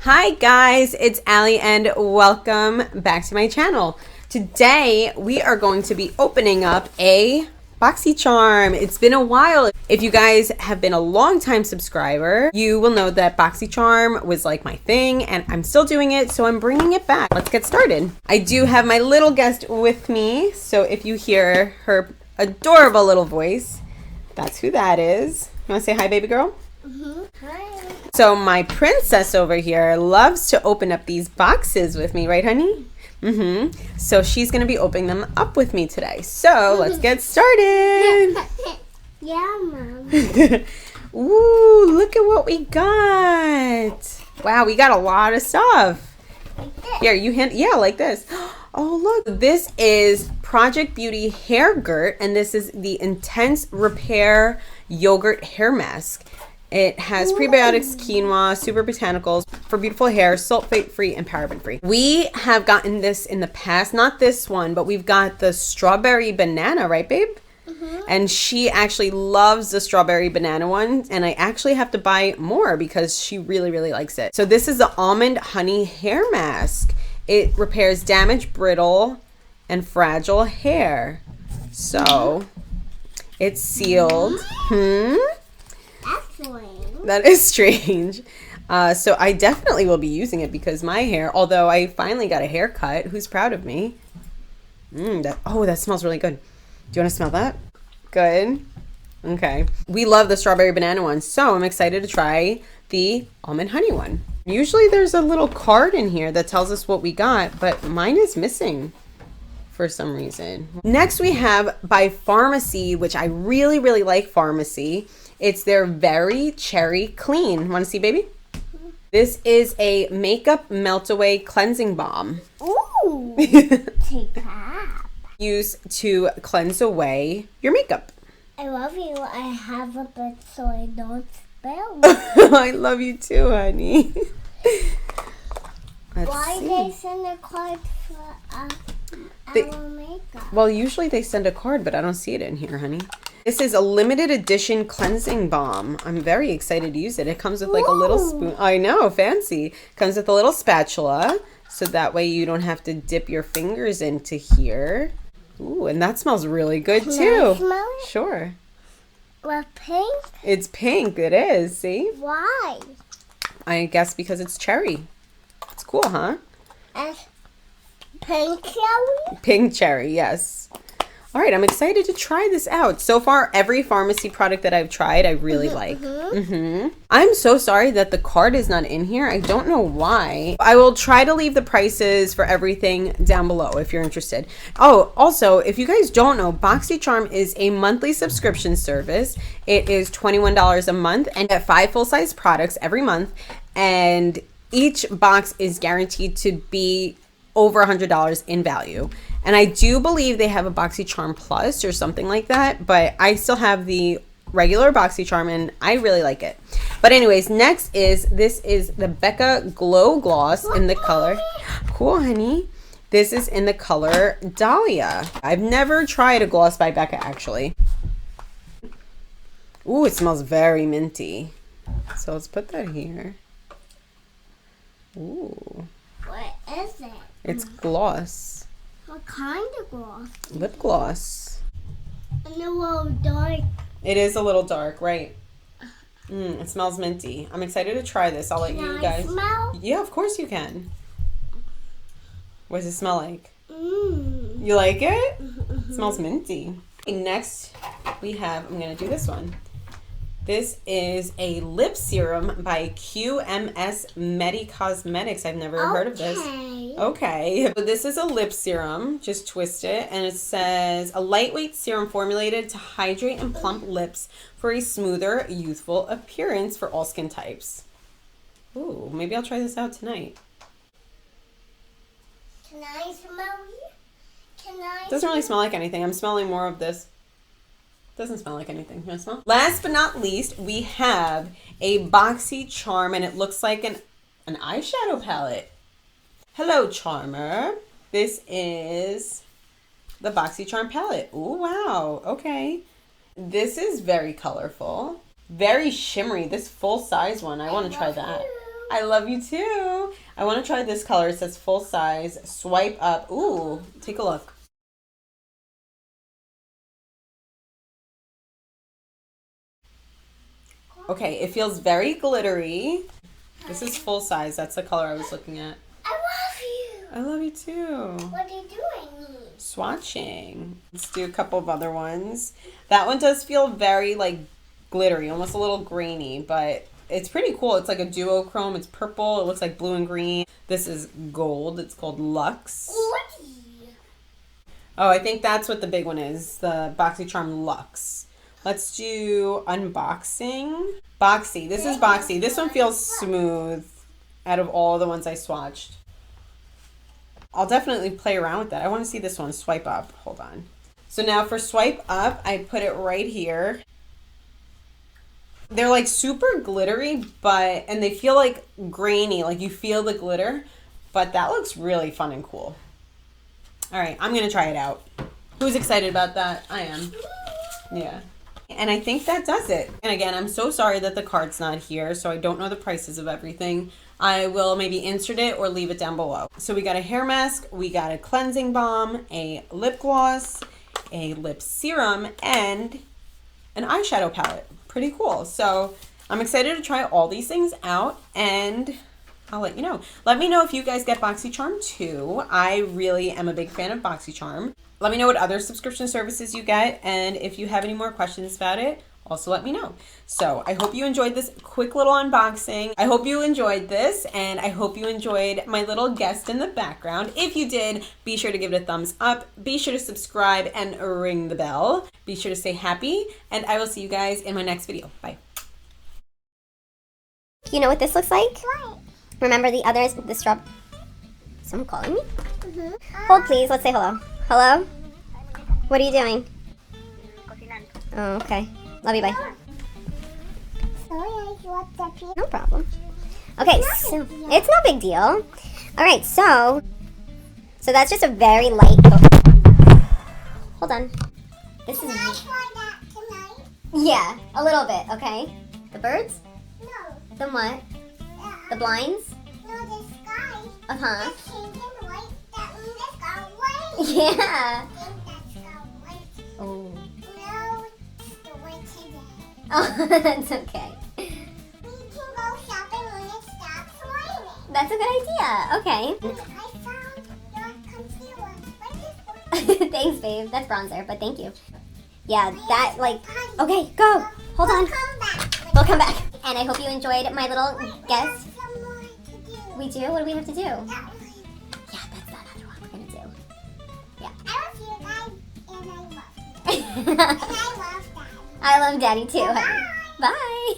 Hi guys, it's Allie and welcome back to my channel. Today we are going to be opening up a BoxyCharm. It's been a while. If you guys have been a long time subscriber, you will know that BoxyCharm was like my thing and I'm still doing it, so I'm bringing it back. Let's get started. I do have my little guest with me, so if you hear her adorable little voice, that's who that is. You want to say hi, baby girl? Hi. So my princess over here loves to open up these boxes with me, right, honey? So she's going to be opening them up with me today. So let's get started. Yeah, Mom. Ooh, look at what we got. Wow, we got a lot of stuff. Here, you hand, yeah, like this. Oh, look, this is Project Beauty Hairgurt, and this is the Intense Repair Yogurt Hair Mask. It has prebiotics, quinoa, super botanicals for beautiful hair, sulfate-free and paraben-free. We have gotten this in the past, not this one, but we've got the strawberry banana, right, babe? And she actually loves the strawberry banana one, and I actually have to buy more because she really, really likes it. So this is the almond honey hair mask. It repairs damaged, brittle, and fragile hair. So it's sealed. That is strange. So I definitely will be using it because my hair, although I finally got a haircut, who's proud of me? That smells really good. Do you want to smell that? Good. Okay. We love the strawberry banana one, so I'm excited to try the almond honey one. Usually there's a little card in here that tells us what we got, but mine is missing for some reason. Next we have by Farmacy, which I really, really like Farmacy. It's their Very Cherry Clean. Want to see, baby? This is a makeup melt away cleansing balm. Ooh. Take that. Used to cleanse away your makeup. I love you. I have a bit so I don't spill. I love you too, honey. Why they send a card for our makeup? Well, usually they send a card, but I don't see it in here, honey. This is a limited edition cleansing balm. I'm very excited to use it. It comes with like a little spoon. I know, fancy. Comes with a little spatula, so that way you don't have to dip your fingers into here. Ooh, and that smells really good too. Can I smell it? Sure. What, pink? It's pink. It is. See? Why? I guess because it's cherry. It's cool, huh? And pink cherry? Pink cherry, yes. All right, I'm excited to try this out. So far, every Farmacy product that I've tried, I really like. I'm so sorry that the card is not in here. I don't know why. I will try to leave the prices for everything down below if you're interested. Oh, also, if you guys don't know, BoxyCharm is a monthly subscription service. It is $21 a month and get 5 full-size products every month. And each box is guaranteed to be over $100 in value. And I do believe they have a BoxyCharm Plus or something like that, but I still have the regular BoxyCharm and I really like it. But anyways, next is, this is the Becca Glow Gloss in the color. Cool, honey. This is in the color Dahlia. I've never tried a gloss by Becca, actually. Ooh, it smells very minty. So let's put that here. Ooh. What is it? It's gloss. What kind of gloss? Lip gloss. And a little dark. It is a little dark, right? It smells minty. I'm excited to try this. I'll let you guys. Smell? Yeah, of course you can. What does it smell like? Mm. You like it? It smells minty. Okay, next we have, I'm going to do this one. This is a lip serum by QMS Cosmetics. I've never heard of this. Okay. So this is a lip serum. Just twist it. And it says, a lightweight serum formulated to hydrate and plump lips for a smoother, youthful appearance for all skin types. Ooh, maybe I'll try this out tonight. Can I smell it? It doesn't really smell like anything. I'm smelling more of this. Doesn't smell like anything. You want to smell? Last but not least, we have a BoxyCharm, and it looks like an eyeshadow palette. Hello, Charmer. This is the BoxyCharm palette. Ooh, wow. Okay. This is very colorful. Very shimmery. This full size one. I want to try that. I love you too. I want to try this color. It says full size. Swipe up. Ooh, take a look. Okay, it feels very glittery. This is full size. That's the color I was looking at. I love you. I love you too. What are you doing? Swatching. Let's do a couple of other ones. That one does feel very like glittery, almost a little grainy, but it's pretty cool. It's like a duochrome. It's purple. It looks like blue and green. This is gold. It's called Luxe. Oh, I think that's what the big one is. The BoxyCharm Luxe. Let's do unboxing. Boxy. This is Boxy. This one feels smooth out of all the ones I swatched. I'll definitely play around with that. I want to see this one. Swipe up. Hold on. So now for swipe up, I put it right here. They're like super glittery, and they feel like grainy. Like you feel the glitter, but that looks really fun and cool. All right, I'm going to try it out. Who's excited about that? I am. Yeah. And I think that does it. And again, I'm so sorry that the card's not here, so I don't know the prices of everything. I will maybe insert it or leave it down below. So we got a hair mask, we got a cleansing balm, a lip gloss, a lip serum, and an eyeshadow palette. Pretty cool. So I'm excited to try all these things out, and I'll let you know. Let me know if you guys get BoxyCharm too. I really am a big fan of BoxyCharm. Let me know what other subscription services you get, and if you have any more questions about it, also let me know. So I hope you enjoyed this quick little unboxing. I hope you enjoyed this, and I hope you enjoyed my little guest in the background. If you did, be sure to give it a thumbs up. Be sure to subscribe and ring the bell. Be sure to stay happy, and I will see you guys in my next video. Bye. You know what this looks like? What? Remember the others? The straw. Someone calling me? Mm-hmm. Hold please. Let's say hello. Hello? What are you doing? Oh, okay. Love you, bye. Sorry, I dropped the piece. No problem. Okay, so it's no big deal. Alright, so that's just a very light coat. Hold on. This Can is I try that tonight? yeah, a little bit, okay? The birds? No. The what? The blinds? No, the sky. Uh-huh. It's changing white. That means it's got white. Yeah. I think that's got white. Oh. No, it's the white today. Oh, that's okay. We can go shopping when it stops raining. That's a good idea. Okay. I found your concealer. What's this one? Thanks, babe. That's bronzer, but thank you. Yeah, that, like... Okay, go. Hold on. Come back. We'll come back. And I hope you enjoyed my little Wait, guest. there's some more to do. We do? What do we have to do? That one. Yeah, that's that other one we're going to do. Yeah. I love you guys, and I love you. And I love Dad. I love Daddy too. Bye. Bye.